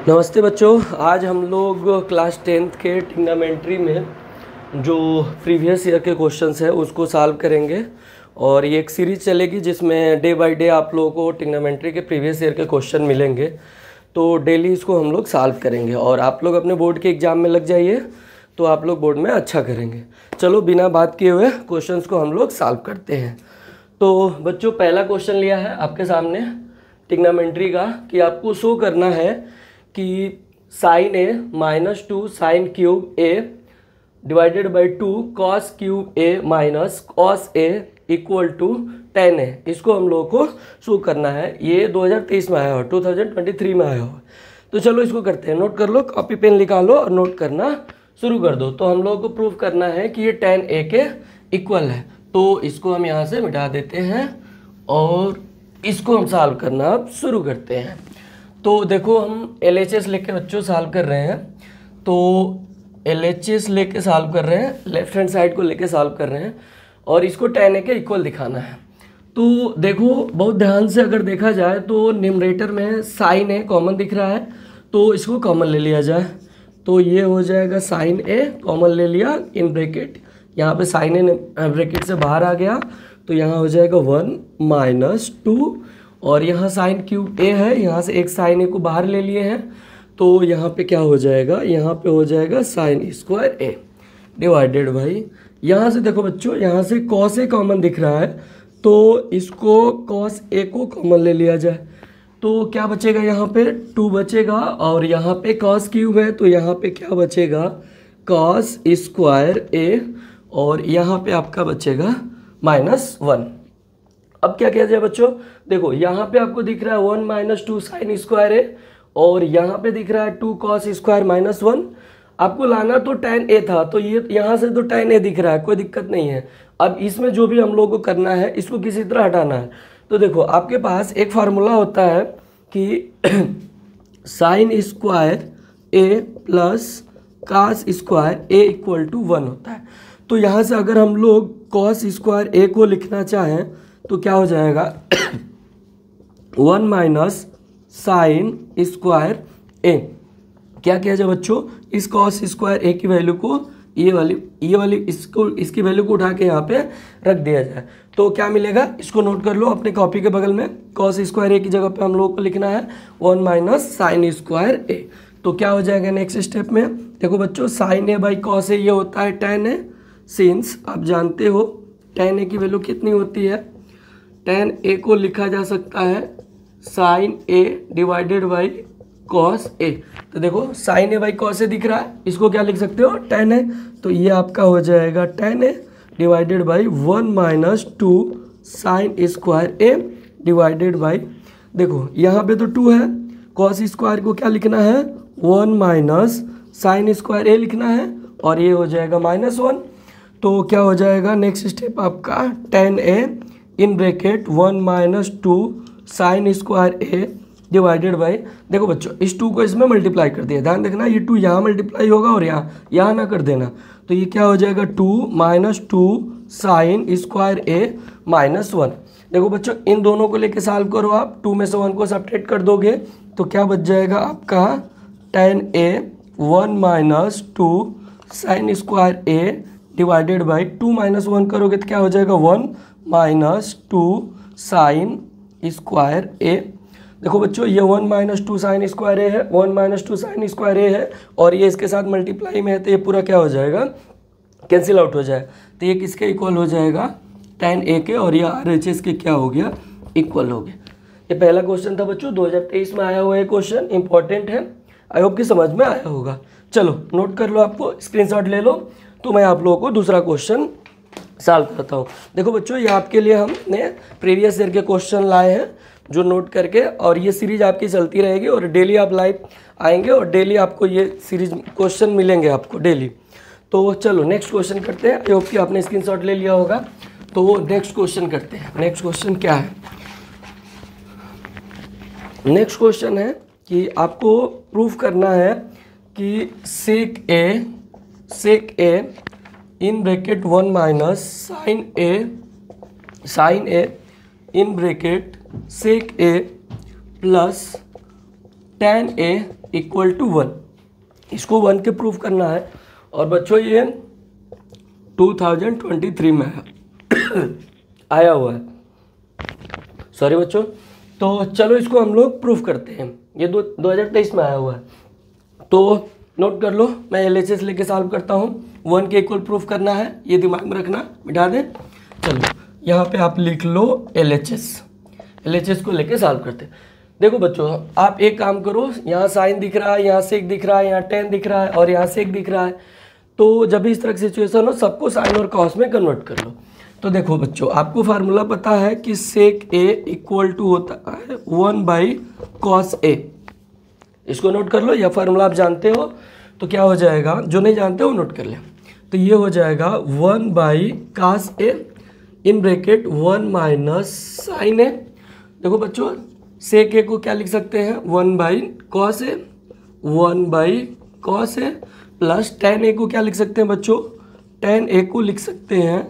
नमस्ते बच्चों। आज हम लोग क्लास 10th के ट्रिग्नोमेट्री में जो प्रीवियस ईयर के क्वेश्चंस है उसको सॉल्व करेंगे। और ये एक सीरीज चलेगी जिसमें डे बाय डे आप लोगों को ट्रिग्नोमेट्री के प्रीवियस ईयर के क्वेश्चन मिलेंगे। तो डेली इसको हम लोग सॉल्व करेंगे और आप लोग अपने बोर्ड के एग्ज़ाम में लग जाइए तो आप लोग बोर्ड में अच्छा करेंगे। चलो बिना बात किए हुए क्वेश्चंस को हम लोग सॉल्व करते हैं। तो बच्चों पहला क्वेश्चन लिया है आपके सामने ट्रिग्नोमेट्री का कि आपको शो करना है कि sine A -2 sine cube A divided by 2 cos cube A minus cos A equal to tan A. इसको हम लोगों को शो करना है। ये 2023 में आया हो, 2023 में आया हो। तो चलो इसको करते हैं। नोट कर लो, कॉपी पेन निकालो और नोट करना शुरू कर दो। तो हम लोगों को प्रूव करना है कि ये tan ए के इक्वल है। तो इसको हम यहाँ से मिटा देते हैं और इसको हम सॉल्व करना अब शुरू करते हैं। तो देखो हम LHS लेके बच्चों सॉल्व कर रहे हैं। तो LHS लेके सॉल्व कर रहे हैं, लेफ्ट हैंड साइड को लेके सॉल्व कर रहे हैं और इसको tan a के इक्वल दिखाना है। तो देखो बहुत ध्यान से अगर देखा जाए तो न्यूमरेटर में साइन a कॉमन दिख रहा है तो इसको कॉमन ले लिया जाए। तो ये हो जाएगा साइन a कॉमन ले लिया इन ब्रैकेट, यहाँ पे साइन a ब्रैकेट से बाहर आ गया तो यहाँ हो जाएगा 1 - 2 और यहाँ साइन क्यूब ए है, यहाँ से एक साइन ए को बाहर ले लिए हैं तो यहाँ पे क्या हो जाएगा, यहाँ पे हो जाएगा sign square A divided by, यहाँ से देखो बच्चों यहाँ से कॉस ए कॉमन दिख रहा है तो इसको कॉस ए को कॉमन ले लिया जाए। तो क्या बचेगा, यहाँ पे 2 बचेगा और यहाँ पे कॉस क्यूब है तो यहाँ पे क्या बचेगा कॉस स्क्वायर ए और यहाँ पे आपका बचेगा -1। अब क्या किया जाए बच्चों, देखो यहाँ पे आपको दिख रहा है 1 - 2 साइन स्क्वायर है और यहाँ पे दिख रहा है 2 कॉस स्क्वायर -1। आपको लाना तो tan a था तो ये यहाँ से तो tan a दिख रहा है, कोई दिक्कत नहीं है। अब इसमें जो भी हम लोग को करना है इसको किसी तरह हटाना है। तो देखो आपके पास एक फार्मूला होता है कि sine square a plus cos square a equal to 1 होता है। तो यहाँ से अगर हम लोग कॉस स्क्वायर a को लिखना चाहें तो क्या हो जाएगा 1 माइनस साइन स्क्वायर ए। क्या किया जाए बच्चों, इस कॉस स्क्वायर ए की वैल्यू को ये वाली इसकी वैल्यू को उठा के यहाँ पे रख दिया जाए तो क्या मिलेगा, इसको नोट कर लो अपने कॉपी के बगल में। कॉस स्क्वायर ए की जगह पे हम लोगों को लिखना है 1 माइनस साइन स्क्वायर ए। तो क्या हो जाएगा नेक्स्ट स्टेप में, देखो बच्चों साइन ए बाई कॉस ए ये होता है tan ए। सिंस आप जानते हो tan ए की वैल्यू कितनी होती है, tan a को लिखा जा सकता है sine a divided by cos a। तो देखो sine a by cos a दिख रहा है, इसको क्या लिख सकते हो tan a। तो ये आपका हो जाएगा tan a divided by 1 - 2 sine square a divided by, देखो यहाँ पे तो 2 है, कॉस स्क्वायर को क्या लिखना है 1 माइनस साइन स्क्वायर a लिखना है और ये हो जाएगा -1। तो क्या हो जाएगा नेक्स्ट स्टेप आपका tan a in bracket 1 - 2 sine square A divided by, देखो बच्चों इस 2 को इसमें मल्टीप्लाई कर दिया, ध्यान रखना ये 2 यहाँ मल्टीप्लाई होगा और यहाँ ना कर देना। तो ये क्या हो जाएगा 2 - 2 साइन स्क्वायर ए -1। देखो बच्चों इन दोनों को लेके सॉल्व करो आप, 2 में से 1 को सब्ट्रैक्ट कर दोगे तो क्या बच जाएगा आपका tan a 1 - 2 sine square A divided by 2 - 1 करोगे तो क्या हो जाएगा 1 - 2 साइन स्क्वायर ए। देखो बच्चों ये 1 - 2 साइन स्क्वायर ए है, 1 - 2 साइन स्क्वायर ए है और ये इसके साथ मल्टीप्लाई में है तो ये पूरा क्या हो जाएगा कैंसिल आउट हो जाए। तो ये किसके इक्वल हो जाएगा tan a के और ये RHS के क्या हो गया इक्वल हो गया। ये पहला क्वेश्चन था बच्चों, 2023 में आया हुआ ये क्वेश्चन इंपॉर्टेंट है, आई होप कि समझ में आया होगा। चलो नोट कर लो, आपको स्क्रीनशॉट ले लो तो मैं आप लोगों को दूसरा क्वेश्चन सॉल्व करता हूँ। देखो बच्चों ये आपके लिए हमने प्रीवियस ईयर के क्वेश्चन लाए हैं जो नोट करके, और ये सीरीज आपकी चलती रहेगी और डेली आप लाइव आएंगे और डेली आपको ये सीरीज क्वेश्चन मिलेंगे आपको डेली। तो चलो नेक्स्ट क्वेश्चन करते हैं, आई होप कि आपने स्क्रीनशॉट ले लिया होगा। तो नेक्स्ट क्वेश्चन करते हैं। नेक्स्ट क्वेश्चन क्या है, नेक्स्ट क्वेश्चन है कि आपको प्रूफ करना है कि sec A in bracket 1 minus sine A, in bracket sec A plus 1 - 2 sine A divided by 1 - 2 sine square A, 1 - 2 sine square A divided by, देखो यहाँ पे sec A tan A equal to 1, इसको 1 के proof करना है। और बच्चों ये 2023 में आया हुआ है, सॉरी बच्चों। तो चलो इसको हम लोग प्रूफ करते हैं, ये 2023 में आया हुआ है। तो नोट कर लो, मैं LHS लेके सॉल्व करता हूँ। 1 के इक्वल प्रूफ करना है, ये दिमाग में रखना, मिटा दे। चलो यहाँ पे आप लिख लो LHS को लेके सॉल्व करते हैं। देखो बच्चों, आप एक काम करो, यहाँ साइन दिख रहा है, यहाँ सेक दिख रहा है, यहाँ tan दिख रहा है और यहाँ सेक दिख रहा है। तो जब भी इस तरह की सिचुएशन हो, सबको साइन और कॉस में कन्वर्ट कर लो। तो देखो बच्चों, आपको फार्मूला पता है कि सेक A इक्वल टू होता है 1/cos A। इसको नोट कर लो, यह फार्मूला आप जानते हो। तो क्या हो जाएगा, जो नहीं जानते हो नोट कर ले। तो ये हो जाएगा 1/cos A in bracket 1 - sin A। देखो बच्चों, सेक A को क्या लिख सकते हैं, 1/cos A, 1/cos A plus tan A को क्या लिख सकते हैं बच्चों, tan A को लिख सकते हैं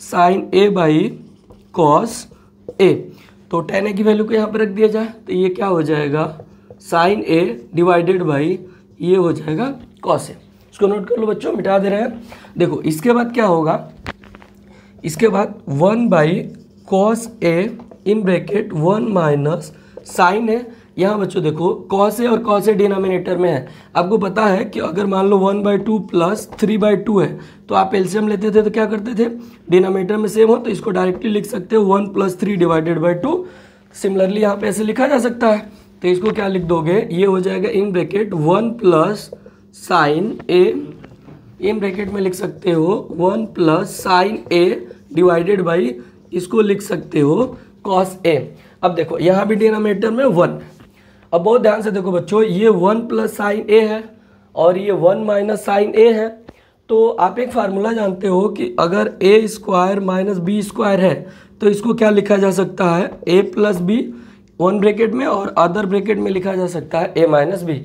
sin A/cos A। तो tan A की वैल्यू को यहाँ पर रख दिया जाए, तो ये क्या हो जाएगा, sin A डिवाइडेड बाई ये हो जाएगा cos A। इसको नोट कर लो बच्चों, मिटा दे रहे हैं। देखो इसके बाद क्या होगा, इसके बाद 1/cos A in bracket 1 - sin A। यहाँ बच्चों देखो cos A और cos A डिनोमिनेटर में है। आपको पता है कि अगर मान लो 1/2 प्लस 3/2 है, तो आप एलसीएम लेते थे तो क्या करते थे, डिनोमिनेटर में सेम हो तो इसको डायरेक्टली लिख सकते हो 1 + 3 डिवाइडेड बाई 2। सिमिलरली यहाँ पे ऐसे लिखा जा सकता है। तो इसको क्या लिख दोगे, ये हो जाएगा इन bracket 1 + sin A, in bracket में लिख सकते हो 1 + sin A डिवाइडेड बाई इसको लिख सकते हो cos A। अब देखो यहाँ भी डिनोमिनेटर में 1। अब बहुत ध्यान से देखो बच्चों, ये 1 + sin A है और ये 1 - sin A है। तो आप एक फार्मूला जानते हो कि अगर A² - B² है तो इसको क्या लिखा जा सकता है, A + B 1 ब्रैकेट में और अदर ब्रैकेट में लिखा जा सकता है A - B।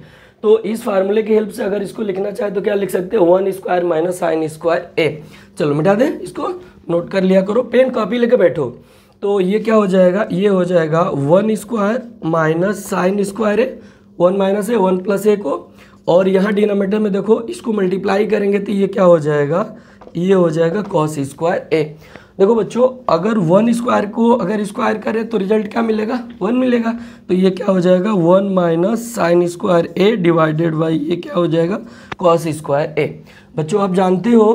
तो इस फार्मूले की हेल्प से अगर इसको लिखना चाहे तो क्या लिख सकते हैं, 1² - sin² A। चलो मिटा दे, इसको नोट कर लिया करो, पेन कॉपी लेके बैठो। तो ये क्या हो जाएगा, ये हो जाएगा 1² - sin² A, 1 - A 1 + A को, और यहाँ डिनोमिनेटर में देखो इसको मल्टीप्लाई करेंगे तो ये क्या हो जाएगा, ये हो जाएगा cos² A। देखो बच्चों, अगर 1² को अगर स्क्वायर करें तो रिजल्ट क्या मिलेगा, 1 मिलेगा। तो ये क्या हो जाएगा 1 - sin² A डिवाइडेड बाई ये क्या हो जाएगा cos² A। बच्चों आप जानते हो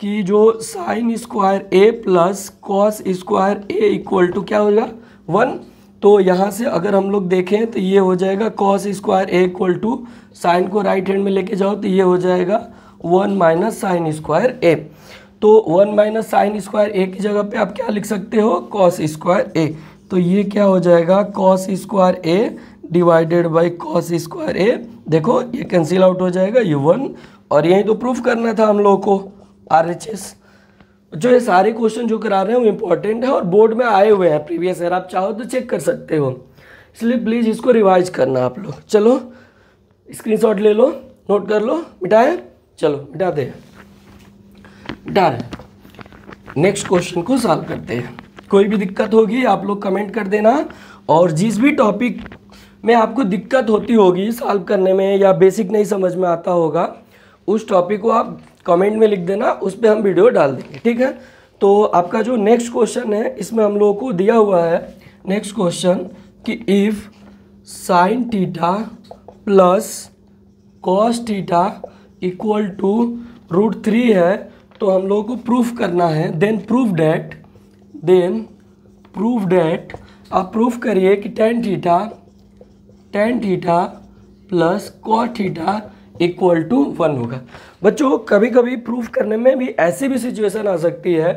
कि जो sin² A plus cos² A equal to क्या होगा 1। तो यहाँ से अगर हम लोग देखें तो ये हो जाएगा cos² A equal to sine को राइट हैंड में लेके जाओ तो ये हो जाएगा 1 - sin² A। तो 1 - sin² A की जगह पे आप क्या लिख सकते हो, cos² A। तो ये क्या हो जाएगा cos² A divided by cos² A। देखो ये कैंसिल आउट हो जाएगा, ये 1, और यही तो प्रूफ करना था हम लोग को RHS। जो ये सारे क्वेश्चन जो करा रहे हैं वो इंपॉर्टेंट है और बोर्ड में आए हुए हैं प्रीवियस ईयर, आप चाहो तो चेक कर सकते हो, इसलिए प्लीज़ इसको रिवाइज करना आप लोग। चलो स्क्रीनशॉट ले लो, नोट कर लो, मिटाए, चलो मिटा दे, मिटा रहे। नेक्स्ट क्वेश्चन को सॉल्व करते हैं। कोई भी दिक्कत होगी आप लोग कमेंट कर देना, और जिस भी टॉपिक में आपको दिक्कत होती होगी सॉल्व करने में या बेसिक नहीं समझ में आता होगा, उस टॉपिक को आप कमेंट में लिख देना, उस पर हम वीडियो डाल देंगे, ठीक है। तो आपका जो नेक्स्ट क्वेश्चन है इसमें हम लोगों को दिया हुआ है नेक्स्ट क्वेश्चन कि if sin theta plus cos theta equal to √3 है तो हम लोगों को प्रूफ करना है, देन प्रूव डेट आप प्रूफ करिए कि tan theta plus cos theta equal to 1 होगा। बच्चों कभी कभी प्रूफ करने में भी ऐसी भी सिचुएशन आ सकती है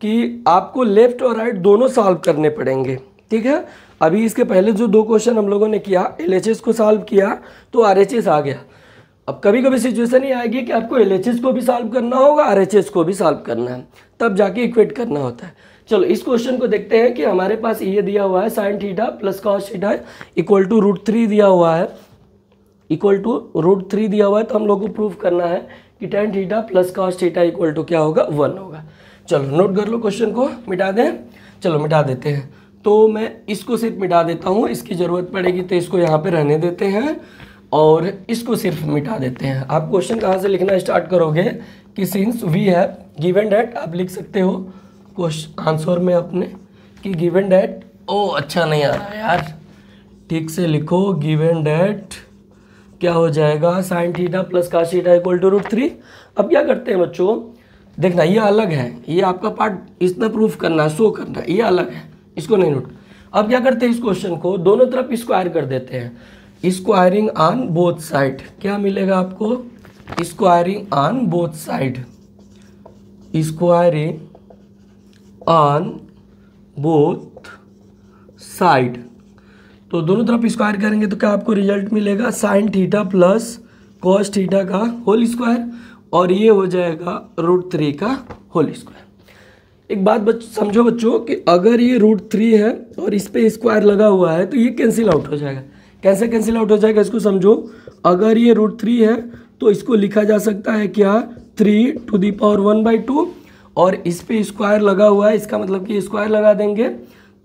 कि आपको लेफ्ट और राइट दोनों सॉल्व करने पड़ेंगे, ठीक है। अभी इसके पहले जो 2 क्वेश्चन हम लोगों ने किया, LHS को सॉल्व किया तो RHS आ गया। अब कभी कभी सिचुएशन ही आएगी कि आपको LHS को भी सॉल्व करना होगा, RHS को भी सॉल्व करना है, तब जाके इक्वेट करना होता है। चलो इस क्वेश्चन को देखते हैं कि हमारे पास ये दिया हुआ है sin theta plus cos theta equal to √3 दिया हुआ है, इक्वल टू √3 दिया हुआ है, तो हम लोग को प्रूफ करना है कि tan theta plus cos theta equal to क्या होगा 1 होगा। चलो नोट कर लो क्वेश्चन को, मिटा दें, चलो मिटा देते हैं। तो मैं इसको सिर्फ मिटा देता हूँ, इसकी ज़रूरत पड़ेगी तो इसको यहाँ पे रहने देते हैं और इसको सिर्फ मिटा देते हैं। आप क्वेश्चन कहाँ से लिखना स्टार्ट करोगे कि since we have given that, आप लिख सकते हो क्वेश्चन आंसर में अपने कि गिवन डैट, ओ अच्छा नहीं आ रहा है यार, ठीक से लिखो, गिवन डैट क्या हो जाएगा sine theta plus cos theta equal to √3। अब क्या करते हैं बच्चों, देखना ये अलग है, ये आपका पार्ट इतना प्रूफ करना है, शो करना है, ये अलग है, इसको नहीं नोट। अब क्या करते हैं, इस क्वेश्चन को दोनों तरफ स्क्वायर कर देते हैं, स्क्वायरिंग ऑन बोथ साइड। क्या मिलेगा आपको, squaring on both side, squaring on both side. तो दोनों तरफ स्क्वायर करेंगे तो क्या आपको रिजल्ट मिलेगा, sign theta plus cos theta का होल स्क्वायर, और ये हो जाएगा √3 का होल स्क्वायर। एक बात समझो बच्चों कि अगर ये √3 है और इस पे स्क्वायर लगा हुआ है तो ये कैंसिल आउट हो जाएगा। कैसे कैंसिल आउट हो जाएगा इसको समझो, अगर ये √3 है तो इसको लिखा जा सकता है क्या, 3⁻1/2, और इस पे स्क्वायर लगा हुआ है, इसका मतलब कि स्क्वायर लगा देंगे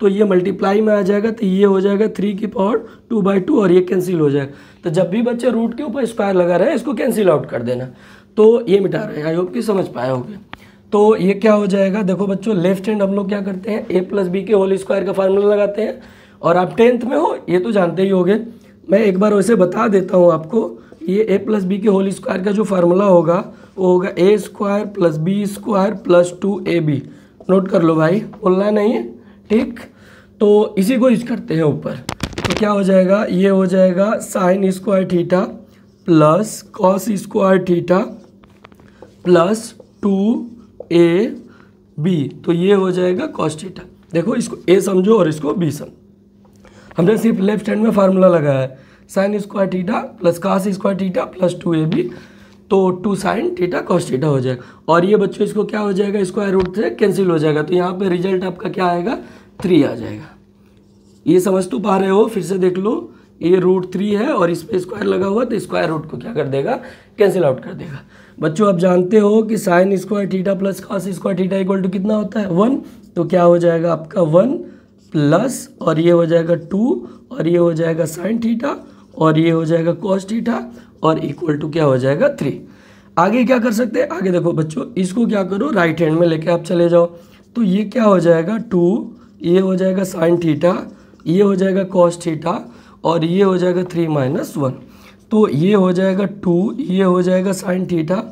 तो ये मल्टीप्लाई में आ जाएगा, तो ये हो जाएगा 3⁻2/2 और ये कैंसिल हो जाएगा। तो जब भी बच्चे रूट के ऊपर स्क्वायर लगा रहे हैं इसको कैंसिल आउट कर देना। तो ये मिटा रहे हैं, आई होप कि समझ पाए होंगे। तो ये क्या हो जाएगा, देखो बच्चों लेफ्ट हैंड हम लोग क्या करते हैं, a + b के होल स्क्वायर का फार्मूला लगाते हैं, और आप 10th में हो ये तो जानते ही होगे, मैं एक बार वैसे बता देता हूँ आपको। ये a + b के होल स्क्वायर का जो फार्मूला होगा वो होगा a² + b² + 2ab। नोट कर लो भाई, बोलना नहीं है, ठीक। तो इसी को यूज करते हैं ऊपर, तो क्या हो जाएगा, ये हो जाएगा sin² theta plus cos² theta plus 2ab, तो ये हो जाएगा cos थीटा। देखो इसको a समझो और इसको b समझो, हमने सिर्फ लेफ्ट हैंड में फार्मूला लगाया है, sin² theta plus cos² theta plus 2ab, तो 2 sin थीटा cos थीटा हो जाएगा। और ये बच्चों इसको क्या हो जाएगा, स्क्वायर रूट से कैंसिल हो जाएगा, तो यहाँ पे रिजल्ट आपका क्या आएगा, 3 आ जाएगा। ये समझ तो पा रहे हो, फिर से देख लो, ये √3 है और इस पे स्क्वायर लगा हुआ तो स्क्वायर रूट को क्या कर देगा, कैंसिल आउट कर देगा। बच्चों आप जानते हो कि sin² theta plus cos² theta equal to कितना होता है, 1, तो क्या हो जाएगा आपका 1 प्लस, और ये हो जाएगा 2, और ये हो जाएगा sin थीटा, और ये हो जाएगा cos थीटा, और इक्वल टू क्या हो जाएगा 3। आगे क्या कर सकते हैं, आगे देखो बच्चों इसको क्या करो, राइट हैंड में लेके आप चले जाओ, तो ये क्या हो जाएगा 2, ये हो जाएगा sin थीटा, ये हो जाएगा cos थीटा, और ये हो जाएगा 3 - 1, तो ये हो जाएगा 2, ये हो जाएगा sin थीटा,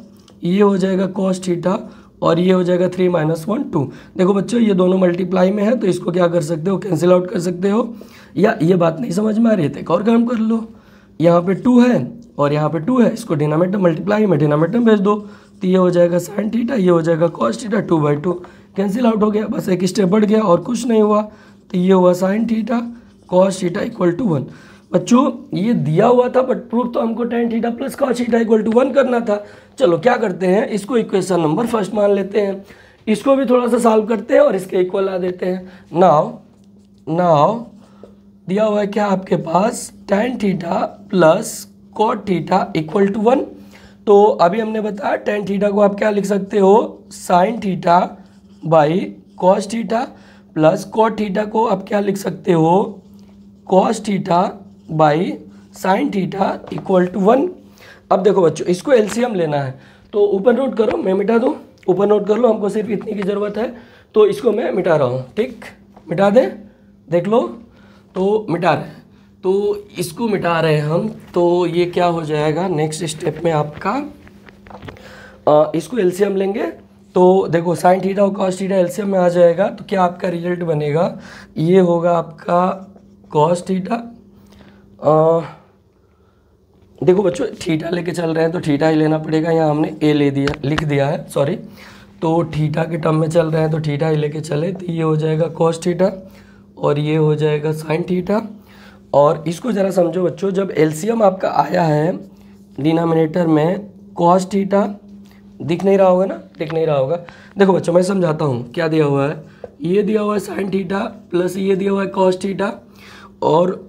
ये हो जाएगा cos थीटा, और ये हो जाएगा 3 - 1 2। देखो बच्चों ये दोनों मल्टीप्लाई में है तो इसको क्या कर सकते हो, कैंसिल आउट कर सकते हो, या ये बात नहीं समझ में आ रही है तो एक और काम कर लो, यहाँ पे 2 है और यहाँ पे 2 है, इसको डिनोमिनेटर मल्टीप्लाई में डिनोमिनेटर भेज दो, तो ये हो जाएगा sin थीटा, ये हो जाएगा cos थीटा, 2/2 कैंसिल आउट हो गया, बस एक स्टेप बढ़ गया और कुछ नहीं हुआ, तो ये हुआ sin theta cos theta equal to 1। बच्चों ये दिया हुआ था बट प्रूफ तो हमको tan theta plus cos theta equal to 1 करना था। चलो क्या करते हैं, इसको इक्वेशन नंबर फर्स्ट मान लेते हैं, इसको भी थोड़ा सा सॉल्व करते हैं और इसके इक्वल ला देते हैं। नाउ दिया हुआ है क्या आपके पास, tan theta plus cot theta equal to 1। तो अभी हमने बताया tan थीटा को आप क्या लिख सकते हो, sin theta by cos theta, plus cot theta को आप क्या लिख सकते हो, cos theta by sin theta equal to 1। अब देखो बच्चों इसको एलसीएम लेना है, तो ऊपर नोट करो, मैं मिटा दूँ, ऊपर नोट कर लो, हमको सिर्फ इतनी की ज़रूरत है, तो इसको मैं मिटा रहा हूँ, ठीक, मिटा दें, देख लो, तो मिटा रहे हैं, तो इसको मिटा रहे हैं हम, तो ये क्या हो जाएगा नेक्स्ट स्टेप में आपका, इसको एलसीएम लेंगे, तो देखो sin थीटा और cos थीटा एलसीएम में आ जाएगा, तो क्या आपका रिजल्ट बनेगा, ये होगा आपका cos थीटा, देखो बच्चों थीटा लेके चल रहे हैं तो थीटा ही लेना पड़ेगा, यहाँ हमने ए लिख दिया है, सॉरी, तो थीटा के टर्म में चल रहे हैं तो थीटा ही लेके चले, तो ये हो जाएगा cos थीटा और ये हो जाएगा sin थीटा। और इसको ज़रा समझो बच्चों, जब एलसीएम आपका आया है डिनोमिनेटर में cos थीटा, दिख नहीं रहा होगा ना, दिख नहीं रहा होगा, देखो बच्चों मैं समझाता हूँ क्या दिया हुआ है, ये दिया हुआ है sin थीटा प्लस ये दिया हुआ है cos थीटा, और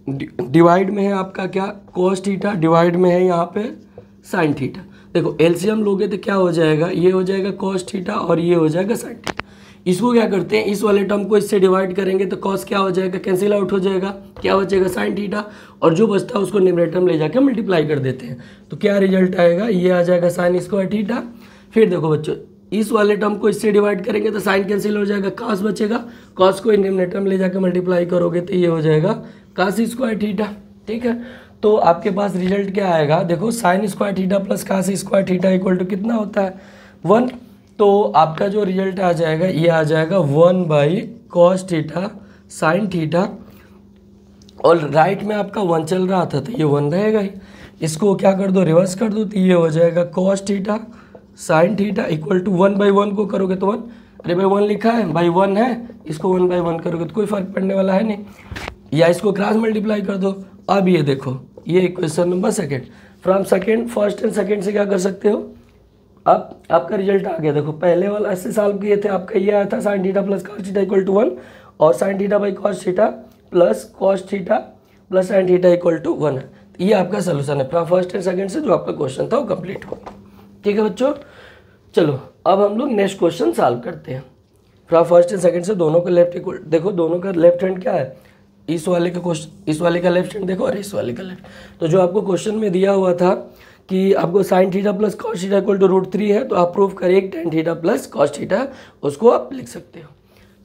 डिवाइड में है आपका क्या cos थीटा, डिवाइड में है यहाँ पे sin थीटा। देखो एलसीएम लोगे तो क्या हो जाएगा, ये हो जाएगा cos थीटा और ये हो जाएगा sin थीटा, इसको क्या करते हैं, इस वाले टर्म को इससे डिवाइड करेंगे तो कॉस क्या हो जाएगा, कैंसिल आउट हो जाएगा, क्या बचेगा साइन थीटा, और जो बचता है उसको न्यूमरेटर में ले जाकर मल्टीप्लाई कर देते हैं। तो क्या रिजल्ट आएगा, ये आ जाएगा साइन स्क्वायर थीटा। फिर देखो बच्चों, इस वाले टर्म को इससे डिवाइड करेंगे तो साइन कैंसिल हो जाएगा, कॉस बचेगा, कॉस को न्यूमरेटर में ले जाकर मल्टीप्लाई करोगे तो ये हो जाएगा कॉस स्क्वायर थीटा। ठीक है, तो आपके पास रिजल्ट क्या आएगा, देखो sine square theta plus cos square theta equal to कितना होता है 1। तो आपका जो रिजल्ट आ जाएगा ये आ जाएगा 1/cos थीटा साइन थीटा, और राइट में आपका 1 चल रहा था तो ये 1 रहेगा ही। इसको क्या कर दो, रिवर्स कर दो, तो ये हो जाएगा cos theta sine theta equal to 1/1 को करोगे तो 1, अरे भाई 1 लिखा है, बाई 1 है, इसको 1/1 करोगे तो कोई फर्क पड़ने वाला है नहीं, या इसको क्रॉस मल्टीप्लाई कर दो। अब ये देखो, ये equation number second, from second first and second से क्या कर सकते हो, अब आपका रिजल्ट आ गया। देखो पहले वाला ऐसे सॉल्व किए थे, आपका ये आया था sine theta plus cos theta equal to 1, और sine theta by cos theta plus cos theta plus sine theta equal to 1 है। तो ये आपका सोल्यूशन है फ्रॉम फर्स्ट एंड सेकेंड से, जो आपका क्वेश्चन था वो कंप्लीट हो। ठीक है बच्चों, चलो अब हम लोग नेक्स्ट क्वेश्चन सॉल्व करते हैं। फ्रॉम फर्स्ट एंड सेकेंड से दोनों का लेफ्ट इक्वल, देखो दोनों का लेफ्ट हैंड क्या है, इस वाले का क्वेश्चन, इस वाले का लेफ्ट हैंड देखो और इस वाले का लेफ्ट। तो जो आपको क्वेश्चन में दिया हुआ था कि आपको sine theta plus cos theta equal to √3 है, तो आप प्रूव करिए tan theta plus cos theta, उसको आप लिख सकते हो।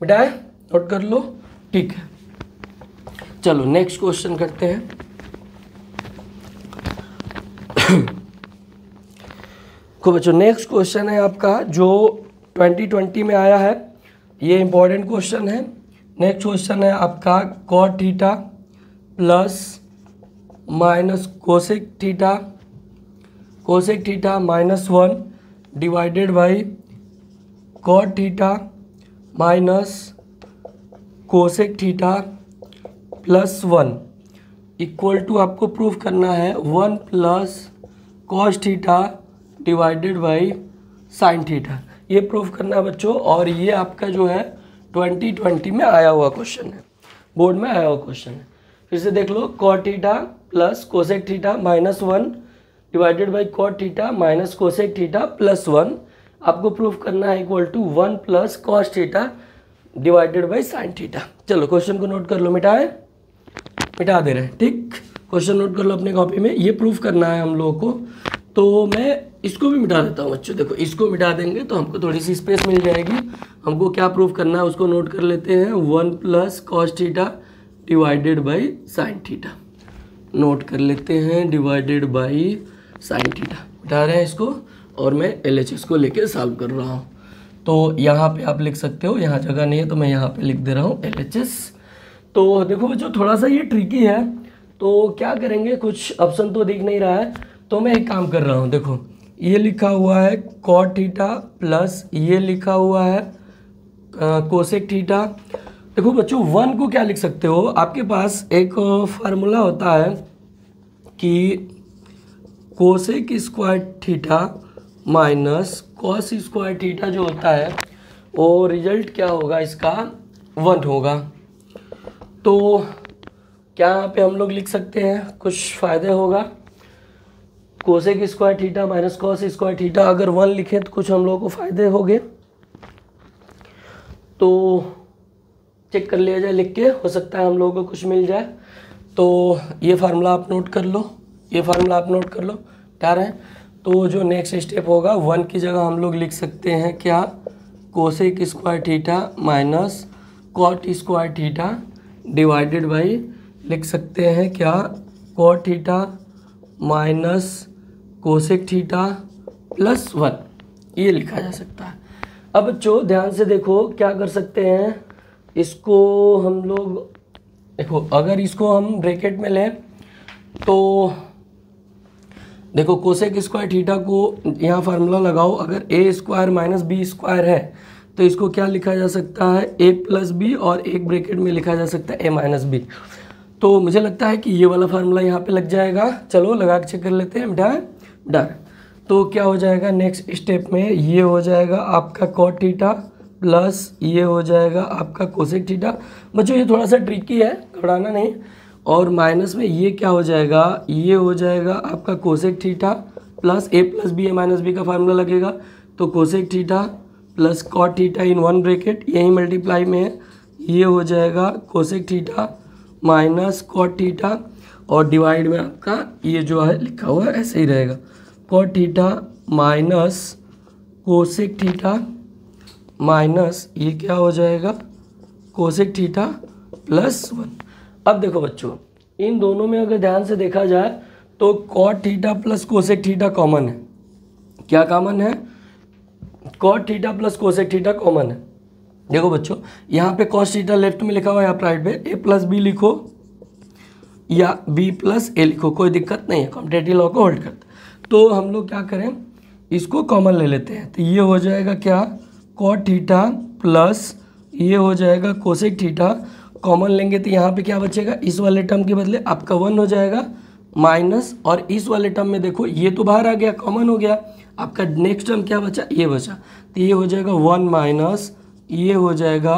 बेटा नोट कर लो, ठीक है। चलो नेक्स्ट क्वेश्चन करते हैं। तो बच्चों नेक्स्ट क्वेश्चन है आपका जो 2020 में आया है, ये इंपॉर्टेंट क्वेश्चन है। नेक्स्ट क्वेश्चन है आपका cot theta plus minus cosec theta minus 1 divided by cot theta minus cosec theta plus 1 equal to आपको प्रूफ करना है 1 plus cos theta divided by sine theta. ये प्रूफ करना है बच्चों, और ये आपका जो है 2020 में आया हुआ क्वेश्चन है, बोर्ड में आया हुआ क्वेश्चन है। फिर से देख लो, cot theta plus cosec theta minus 1 divided by cot theta minus cosec theta plus 1 आपको प्रूफ करना है equal to 1 plus cos theta divided by sine theta. चलो क्वेश्चन को नोट कर लो, मिटा दे रहे हैं, ठीक। क्वेश्चन नोट कर लो अपने कॉपी में, ये प्रूफ करना है हम लोगों को। तो मैं इसको भी मिटा देता हूँ बच्चों, देखो इसको मिटा देंगे तो हमको थोड़ी सी स्पेस मिल जाएगी। हमको क्या प्रूफ करना है उसको नोट कर लेते हैं, 1 plus cos theta divided by sine theta, note कर लेते हैं, डिवाइडेड बाई साइन थीटा। मिटा रहे हैं इसको, और मैं LHS को लेके सॉल्व कर रहा हूँ। तो यहाँ पे आप लिख सकते हो, यहाँ जगह नहीं है तो मैं यहाँ पे लिख दे रहा हूँ LHS। तो देखो बच्चों थोड़ा सा ये ट्रिकी है, तो क्या करेंगे, कुछ ऑप्शन तो दिख नहीं रहा है, तो मैं एक काम कर रहा हूँ। देखो ये लिखा हुआ है कॉट थीटा प्लस ये लिखा हुआ है कोसेक थीटा। देखो बच्चों 1 को क्या लिख सकते हो, आपके पास एक फार्मूला होता है कि cosec square theta minus cos square theta जो होता है वो रिजल्ट क्या होगा इसका 1 होगा। तो क्या यहाँ पे हम लोग लिख सकते हैं, कुछ फ़ायदे होगा, cosec square theta minus cos square theta अगर 1 लिखें तो कुछ हम लोगों को फ़ायदे होंगे। तो चेक कर लिया जाए लिख के, हो सकता है हम लोगों को कुछ मिल जाए। तो ये फार्मूला आप नोट कर लो, ये फार्मूला आप नोट कर लो, क्या रहे। तो जो नेक्स्ट स्टेप होगा 1 की जगह हम लोग लिख सकते हैं क्या, cosec square theta minus cot square theta divided by लिख सकते हैं क्या, cot theta minus cosec theta plus 1, ये लिखा जा सकता है। अब बच्चों ध्यान से देखो क्या कर सकते हैं, इसको हम लोग देखो, अगर इसको हम ब्रैकेट में लें तो देखो कोसेक स्क्वायर थीटा को यहाँ फार्मूला लगाओ, अगर a square minus B square है तो इसको क्या लिखा जा सकता है, a प्लस बी, और एक ब्रैकेट में लिखा जा सकता है a माइनस बी। तो मुझे लगता है कि ये वाला फार्मूला यहाँ पे लग जाएगा। चलो लगा के चेक कर लेते हैं, डन। तो क्या हो जाएगा नेक्स्ट स्टेप में, ये हो जाएगा आपका कॉट थीटा प्लस ये हो जाएगा आपका कोसेक थीटा। बच्चों ये थोड़ा सा ट्रिकी है, घबराना नहीं। और माइनस में ये क्या हो जाएगा, ये हो जाएगा आपका cosec theta plus a plus B, a minus B का फार्मूला लगेगा, तो cosec theta plus cot theta in one bracket, यही मल्टीप्लाई में है, ये हो जाएगा cosec theta minus cot theta, और डिवाइड में आपका ये जो है लिखा हुआ है ऐसे ही रहेगा, cot theta minus cosec theta minus ये क्या हो जाएगा कोसेक थीटा प्लस 1। अब देखो बच्चों, इन दोनों में अगर ध्यान से देखा जाए तो cot theta plus cosec theta common है। क्या कॉमन है? Cot theta plus cosec theta common है। देखो बच्चों, यहाँ पे कॉस थीटा लेफ्ट में लिखा हुआ है, आप राइट पे ए प्लस बी लिखो या बी प्लस ए लिखो, कोई दिक्कत नहीं है, कॉम्पिटेटिव लॉ को होल्ड करते। तो हम लोग क्या करें, इसको कॉमन ले लेते हैं, तो ये हो जाएगा क्या कॉट थीटा प्लस ये हो जाएगा कोसेक थीटा। कॉमन लेंगे तो यहाँ पे क्या बचेगा, इस वाले टर्म के बदले आपका 1 हो जाएगा माइनस, और इस वाले टर्म में देखो ये तो बाहर आ गया, कॉमन हो गया, आपका नेक्स्ट टर्म क्या बचा, ये बचा, तो ये हो जाएगा 1 माइनस ये हो जाएगा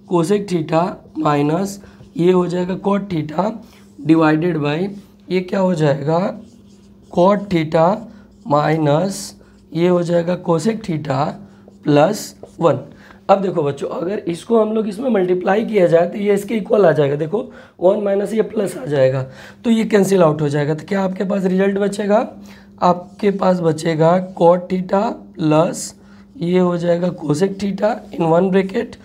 कोसेक थीटा माइनस ये हो जाएगा कॉट थीटा डिवाइडेड बाय ये क्या हो जाएगा कॉट थीटा माइनस ये हो जाएगा कोसेक थीटा प्लस 1। अब देखो बच्चों, अगर इसको हम लोग इसमें मल्टीप्लाई किया जाए तो ये इसके इक्वल आ जाएगा, देखो 1 माइनस ये प्लस आ जाएगा, तो ये कैंसिल आउट हो जाएगा। तो क्या आपके पास रिजल्ट बचेगा, आपके पास बचेगा कॉट थीटा प्लस ये हो जाएगा cosec theta in one bracket,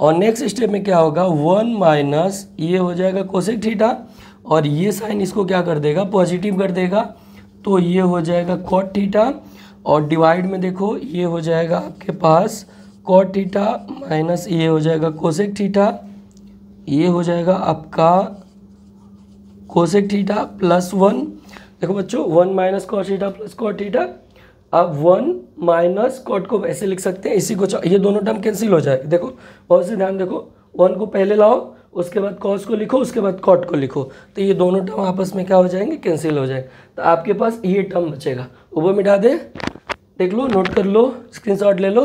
और नेक्स्ट स्टेप में क्या होगा 1 माइनस ये हो जाएगा कोसेक थीटा, और ये साइन इसको क्या कर देगा पॉजिटिव कर देगा, तो ये हो जाएगा कॉट थीटा, और डिवाइड में देखो ये हो जाएगा आपके पास कॉट थीटा माइनस ये हो जाएगा कोसेक थीटा, ये हो जाएगा आपका कोसेक थीटा प्लस 1। देखो बच्चों 1 minus cot theta plus cot theta, अब 1 माइनस कॉट को वैसे लिख सकते हैं, इसी को ये दोनों टर्म कैंसिल हो जाएगा। देखो बहुत से ध्यान देखो, 1 को पहले लाओ, उसके बाद कॉस को लिखो, उसके बाद कॉट को लिखो, तो ये दोनों टर्म आपस में क्या हो जाएंगे कैंसिल हो जाएंगे, तो आपके पास ये टर्म बचेगा। ऊपर मिटा दे, देख लो, नोट कर लो, स्क्रीनशॉट ले लो,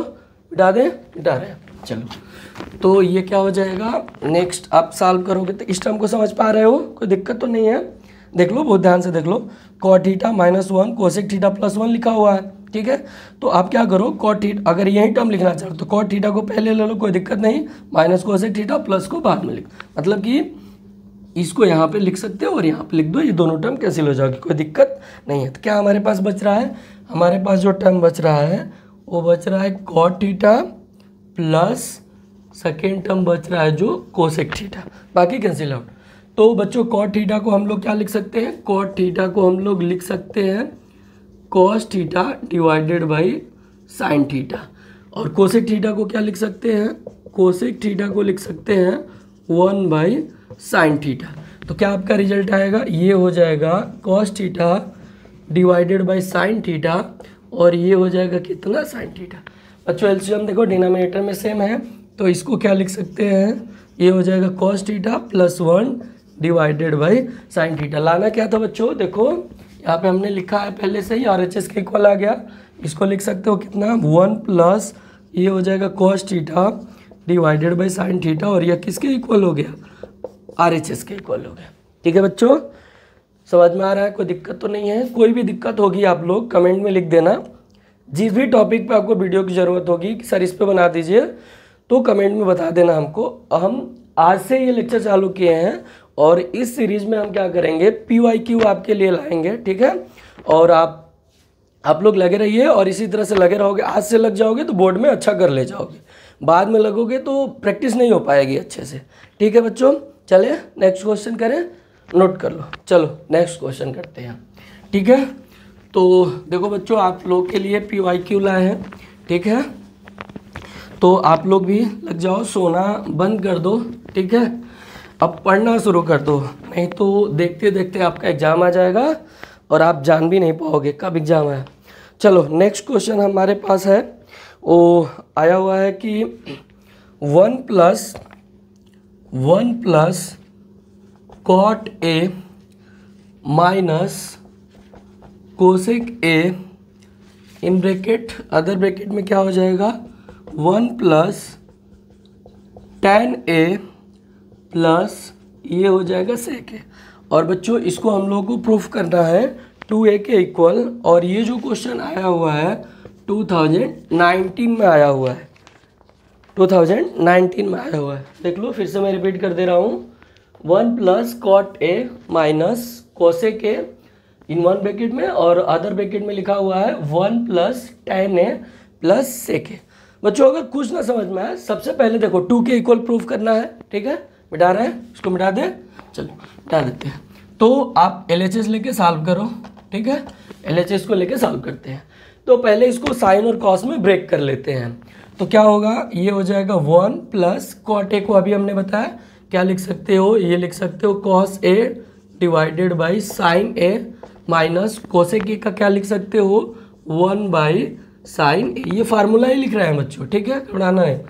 मिटा दें, मिटा रहे हैं, चलो। तो ये क्या हो जाएगा, नेक्स्ट आप सॉल्व करोगे तो इस टर्म को समझ पा रहे हो, कोई दिक्कत तो नहीं है, देख लो बहुत ध्यान से देख लो, cot theta minus 1 cosec theta plus 1 लिखा हुआ है, ठीक है। तो आप क्या करो, कॉट थीटा अगर यही टर्म लिखना चाहो तो कॉट थीटा को पहले ले लो, कोई दिक्कत नहीं, माइनस कोसेक थीटा प्लस को बाद में लिख, मतलब कि इसको यहाँ पे लिख सकते हो और यहाँ पे लिख दो, ये दोनों टर्म कैंसिल हो जाएगी, कोई दिक्कत नहीं है। तो क्या हमारे पास बच रहा है, हमारे पास जो टर्म बच रहा है वो बच रहा है cot theta plus second term बच रहा है जो कोसेक थीटा, बाकी कैंसिल आउट। तो बच्चों कॉट थीटा को हम लोग क्या लिख सकते हैं, कॉट थीटा को हम लोग लिख सकते हैं cos theta divided by sine theta, और कोसेक थीटा को क्या लिख सकते हैं, कोसेक थीटा को लिख सकते हैं 1 बाई साइन थीटा। तो क्या आपका रिजल्ट आएगा, ये हो जाएगा cos theta divided by sine theta, और ये हो जाएगा कितना साइन थीटा। बच्चों एलसीएम देखो डिनोमिनेटर में सेम है, तो इसको क्या लिख सकते हैं, ये हो जाएगा cos theta plus 1 divided by sine theta. लाना क्या था बच्चों, देखो यहाँ पे हमने लिखा है पहले से ही RHS के इक्वल आ गया, इसको लिख सकते हो कितना 1 प्लस ये हो जाएगा cos theta divided by sine theta, और यह किसके इक्वल हो गया, RHS के इक्वल हो गया। ठीक है बच्चों, समझ में आ रहा है, कोई दिक्कत तो नहीं है। कोई भी दिक्कत होगी आप लोग कमेंट में लिख देना, जिस भी टॉपिक पे आपको वीडियो की ज़रूरत होगी कि सर इस पे बना दीजिए, तो कमेंट में बता देना हमको। हम आज से ये लेक्चर चालू किए हैं, और इस सीरीज़ में हम क्या करेंगे PYQ आपके लिए लाएंगे, ठीक है। और आप लोग लगे रहिए, और इसी तरह से लगे रहोगे, आज से लग जाओगे तो बोर्ड में अच्छा कर ले जाओगे, बाद में लगोगे तो प्रैक्टिस नहीं हो पाएगी अच्छे से। ठीक है बच्चों, चले नेक्स्ट क्वेश्चन करें, नोट कर लो, चलो नेक्स्ट क्वेश्चन करते हैं। ठीक है, तो देखो बच्चों आप लोग के लिए PYQ लाए हैं, ठीक है, तो आप लोग भी लग जाओ, सोना बंद कर दो, ठीक है, अब पढ़ना शुरू कर दो, नहीं तो देखते देखते आपका एग्ज़ाम आ जाएगा और आप जान भी नहीं पाओगे कब एग्ज़ाम है। चलो नेक्स्ट क्वेश्चन हमारे पास है, वो आया हुआ है कि 1 plus cot A minus cosec A in bracket, other bracket में क्या हो जाएगा 1 प्लस tan ए प्लस ये हो जाएगा sec ए। और बच्चों इसको हम लोग को प्रूफ करना है 2a के इक्वल, और ये जो क्वेश्चन आया हुआ है 2019 में आया हुआ है, 2019 में आया हुआ है। देख लो, फिर से मैं रिपीट कर दे रहा हूँ। 1 plus cot A minus cosec A in one bracket में, और अदर ब्रैकेट में लिखा हुआ है 1 plus tan A plus sec A. बच्चों अगर कुछ ना समझ में आए, सबसे पहले देखो 2 के इक्वल प्रूफ करना है, ठीक है। मिटा रहे हैं, इसको मिटा दे, चलो मिटा देते हैं। तो आप LHS लेके सॉल्व करो, ठीक है। LHS को लेके सॉल्व करते हैं। तो पहले इसको साइन और कॉस में ब्रेक कर लेते हैं। तो क्या होगा, ये हो जाएगा 1 प्लस कॉट ए को अभी हमने बताया क्या लिख सकते हो, ये लिख सकते हो cos A divided by sine A minus cosec ए का क्या लिख सकते हो 1 बाई साइन ए। ये फार्मूला ही लिख रहे हैं बच्चों, ठीक है, बढ़ाना है।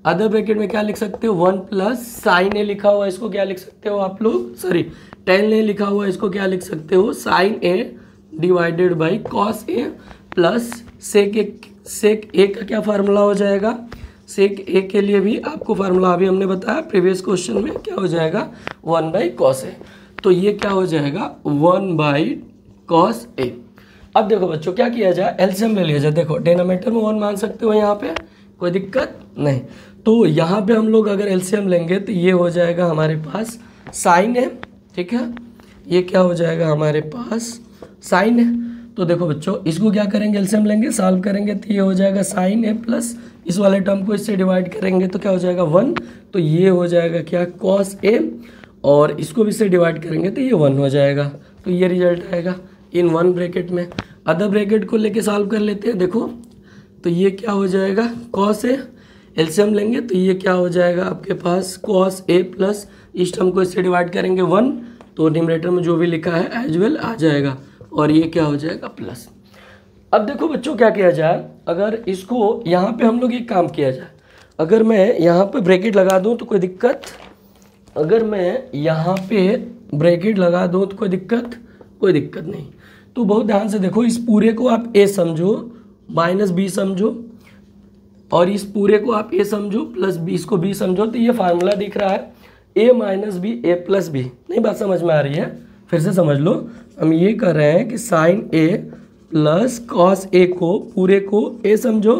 अदर ब्रैकेट में क्या लिख सकते हो 1 प्लस साइन ए लिखा हुआ है, इसको क्या लिख सकते हो आप लोग, सॉरी tan ए लिखा हुआ है, इसको क्या लिख सकते हो sine A divided by cos A plus sec A का क्या फार्मूला हो जाएगा, सेक ए के लिए भी आपको फार्मूला अभी हमने बताया प्रीवियस क्वेश्चन में, क्या हो जाएगा 1 बाई कॉस ए। तो ये क्या हो जाएगा 1 बाई कॉस ए। अब देखो बच्चों क्या किया जाए, एलसीएम ले लिया जाए। देखो डिनोमिनेटर में 1 मान सकते हो, यहाँ पे कोई दिक्कत नहीं। तो यहाँ पे हम लोग अगर एलसीएम लेंगे तो ये हो जाएगा हमारे पास साइन है, ठीक है। ये क्या हो जाएगा हमारे पास साइन है। तो देखो बच्चों इसको क्या करेंगे, एलसीएम लेंगे, सॉल्व करेंगे तो ये हो जाएगा साइन ए प्लस इस वाले टर्म को इससे डिवाइड करेंगे तो क्या हो जाएगा 1। तो ये हो जाएगा क्या कॉस ए, और इसको भी इससे डिवाइड करेंगे तो ये 1 हो जाएगा। तो ये रिजल्ट आएगा इन वन ब्रैकेट में। अदर ब्रैकेट को लेके सॉल्व कर लेते हैं। देखो तो ये क्या हो जाएगा कॉस ए, एलसीएम लेंगे तो ये क्या हो जाएगा आपके पास कॉस ए प्लस इस टर्म को इससे डिवाइड करेंगे 1, तो न्यूमरेटर में जो भी लिखा है एज वेल आ जाएगा, और ये क्या हो जाएगा प्लस। अब देखो बच्चों क्या किया जाए, अगर इसको यहाँ पे हम लोग एक काम किया जाए, अगर मैं यहाँ पे ब्रैकेट लगा दूँ तो कोई दिक्कत, अगर मैं यहाँ पे ब्रैकेट लगा दूँ तो कोई दिक्कत नहीं। तो बहुत ध्यान से देखो, इस पूरे को आप ए समझो माइनस बी समझो, और इस पूरे को आप ए समझो प्लस बी, इसको बी समझो। तो ये फार्मूला दिख रहा है ए माइनस बी ए प्लस बी। नहीं बात समझ में आ रही है, फिर से समझ लो। हम ये कर रहे हैं कि साइन ए प्लस कॉस ए को पूरे को ए समझो,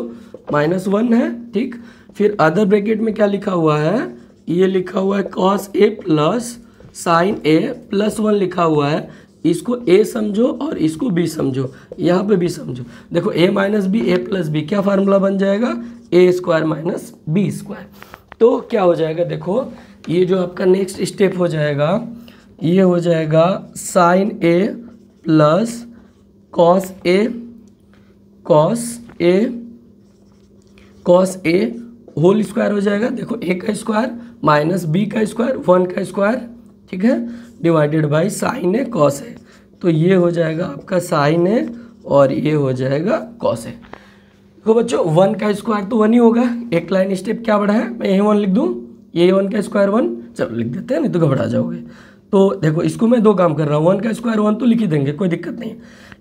-1 है, ठीक। फिर अदर ब्रैकेट में क्या लिखा हुआ है, ये लिखा हुआ है cos A plus sign A plus 1 लिखा हुआ है। इसको ए समझो और इसको बी समझो, यहाँ पे बी समझो। देखो ए माइनस बी ए प्लस बी क्या फार्मूला बन जाएगा, ए स्क्वायर माइनस बी स्क्वायर। तो क्या हो जाएगा, देखो ये जो आपका नेक्स्ट स्टेप हो जाएगा, ये हो जाएगा sine A plus cos A whole square हो जाएगा। देखो ए का स्क्वायर माइनस बी का स्क्वायर 1 का स्क्वायर, ठीक है, divided by sine A cos A. तो ये हो जाएगा आपका साइन ए और ये हो जाएगा कॉस ए। देखो बच्चों 1 का स्क्वायर तो 1 ही होगा, एक लाइन स्टेप क्या बढ़ा है, मैं यही 1 लिख दूँ, ये 1 का स्क्वायर 1, चलो लिख देते हैं नहीं तो घबरा जाओगे। तो देखो इसको मैं 2 काम कर रहा हूँ, 1 का स्क्वायर 1 तो लिख ही देंगे, कोई दिक्कत नहीं।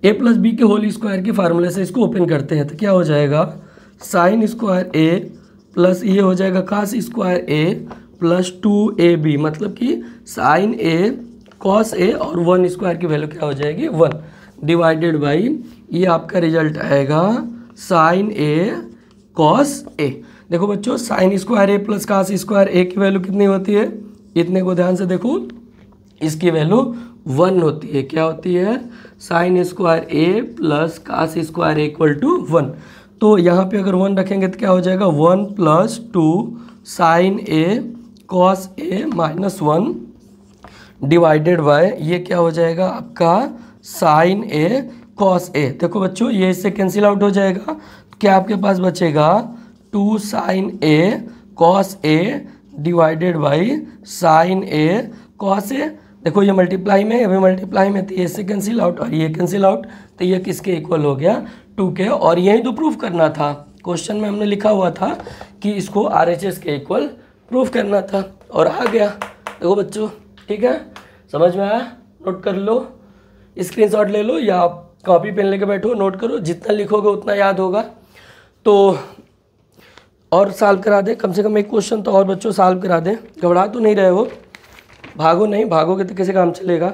ए प्लस बी के होल स्क्वायर के फार्मूले से इसको ओपन करते हैं तो क्या हो जाएगा साइन स्क्वायर ए प्लस ये हो जाएगा कास स्क्वायर ए प्लस 2ab, मतलब कि साइन ए कॉस ए और 1 स्क्वायर की वैल्यू क्या हो जाएगी 1, डिवाइडेड बाई ये आपका रिजल्ट आएगा साइन ए कॉस ए। देखो बच्चों sign square A plus cos square ए की वैल्यू कितनी होती है, इतने को ध्यान से देखो, इसकी वैल्यू 1 होती है। क्या होती है, sine square A plus cos square equal to 1। तो यहाँ पे अगर 1 रखेंगे तो क्या हो जाएगा 1 plus 2 sine A cos A minus 1 divided by ये क्या हो जाएगा आपका साइन ए कॉस ए। देखो बच्चों ये इससे कैंसिल आउट हो जाएगा, क्या आपके पास बचेगा 2 sine A cos A divided by sine A cos A. देखो ये मल्टीप्लाई में, अभी मल्टीप्लाई में तो ये इससे कैंसिल आउट और ये कैंसिल आउट, तो ये किसके इक्वल हो गया 2 के। और यही तो प्रूफ करना था, क्वेश्चन में हमने लिखा हुआ था कि इसको RHS के इक्वल प्रूफ करना था और आ गया। देखो बच्चों ठीक है, समझ में आया, नोट कर लो, स्क्रीनशॉट ले लो या आप कॉपी पेन लेके बैठो, नोट करो, जितना लिखोगे उतना याद होगा। तो और सॉल्व करा दे, कम से कम एक क्वेश्चन तो और बच्चों सॉल्व करा दें, घबरा तो नहीं रहे हो, भागो नहीं, भागोगे तो कैसे काम चलेगा।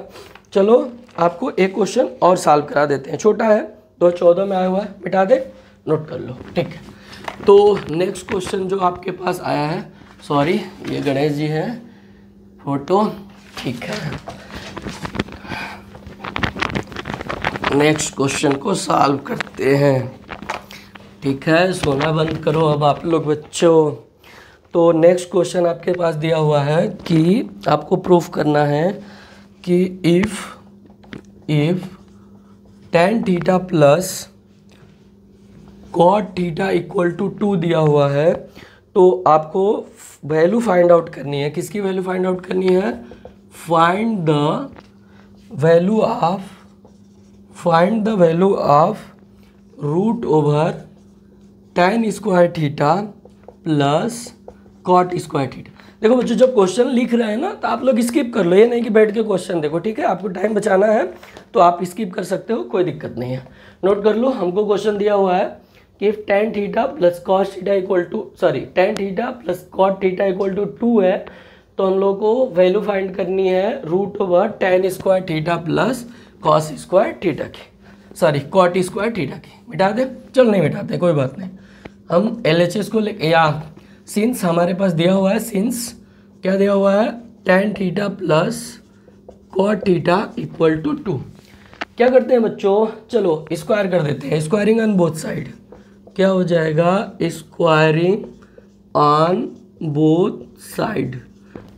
चलो आपको एक क्वेश्चन और सॉल्व करा देते हैं, छोटा है 2014 में आया हुआ है, मिटा दे, नोट कर लो, ठीक है। तो नेक्स्ट क्वेश्चन जो आपके पास आया है, सॉरी ये गणेश जी हैं फोटो, ठीक है। नेक्स्ट क्वेश्चन को सॉल्व करते हैं, ठीक है। सोना बंद करो अब आप लोग बच्चों। तो नेक्स्ट क्वेश्चन आपके पास दिया हुआ है कि आपको प्रूफ करना है कि if tan theta plus cot theta equal to 2 दिया हुआ है, तो आपको वैल्यू फाइंड आउट करनी है। किसकी वैल्यू फाइंड आउट करनी है? Find the value of root over tan square theta plus cot square theta. देखो बच्चों, जब क्वेश्चन लिख रहे हैं ना तो आप लोग स्किप कर लो, ये नहीं कि बैठ के क्वेश्चन देखो, ठीक है। आपको टाइम बचाना है तो आप स्किप कर सकते हो, कोई दिक्कत नहीं है। नोट कर लो, हमको क्वेश्चन दिया हुआ है कि if tan theta plus cos theta equal to tan theta plus cot theta equal to 2 है, तो हम लोग को वैल्यू फाइंड करनी है root over tan square theta plus cos square theta की, cot स्क्वायर थीटा की। मिटा दे? चल नहीं मिटाते, कोई बात नहीं। हम LHS को ले, या सिंस हमारे पास दिया हुआ है, सिंस क्या दिया हुआ है? tan theta plus cot theta equal to 2। क्या करते हैं बच्चों, चलो स्क्वायर कर देते हैं, स्क्वायरिंग ऑन बोथ साइड। क्या हो जाएगा? Squaring on both side.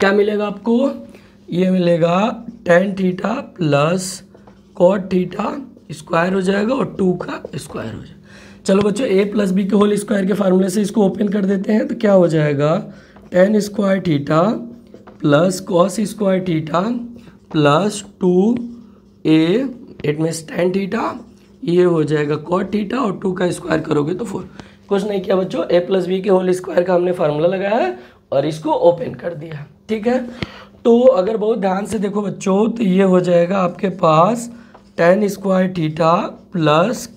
क्या मिलेगा आपको? ये मिलेगा tan theta plus cot theta square हो जाएगा और 2 का स्क्वायर हो जाएगा। चलो बच्चों, a प्लस बी के होल स्क्वायर के फार्मूले से इसको ओपन कर देते हैं, तो क्या हो जाएगा? tan square theta plus cos square theta plus 2a, it means tan theta, ये हो जाएगा cot थीटा और 2 का स्क्वायर करोगे तो 4। कुछ नहीं किया बच्चों, a प्लस बी के होल स्क्वायर का हमने फार्मूला लगाया है और इसको ओपन कर दिया, ठीक है। तो अगर बहुत ध्यान से देखो बच्चों, तो ये हो जाएगा आपके पास tan square theta plus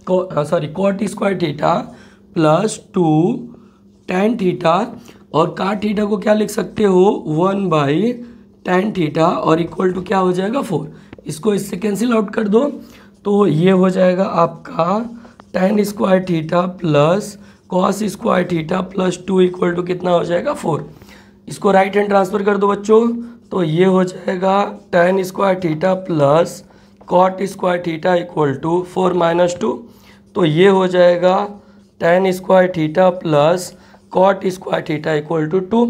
cot square theta plus 2 tan theta, और cot थीटा को क्या लिख सकते हो? 1/tan थीटा, और इक्वल टू क्या हो जाएगा? 4। इसको इससे कैंसिल आउट कर दो, तो ये हो जाएगा आपका tan square theta plus cos square theta plus 2 equal to कितना हो जाएगा? 4। इसको राइट हैंड ट्रांसफर कर दो बच्चों, तो ये हो जाएगा tan square theta plus cot square theta equal to 4 minus 2, तो ये हो जाएगा tan square theta plus cot square theta equal to 2।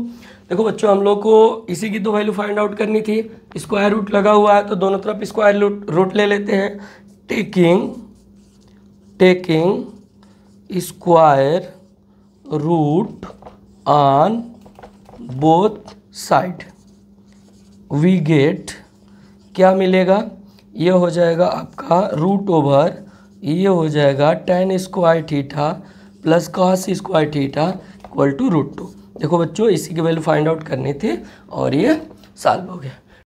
देखो बच्चों, हम लोग को इसी की तो वैल्यू फाइंड आउट करनी थी। स्क्वायर रूट लगा हुआ है तो दोनों तरफ स्क्वायर रूट ले लेते हैं। Taking square root on both side we get, क्या मिलेगा? ये हो जाएगा आपका रूट ओवर, ये हो जाएगा tan square theta plus cos square theta equal to √2। देखो बच्चों, इसी की वैल्यू फाइंड आउट करनी थी और ये सॉल्व हो गया।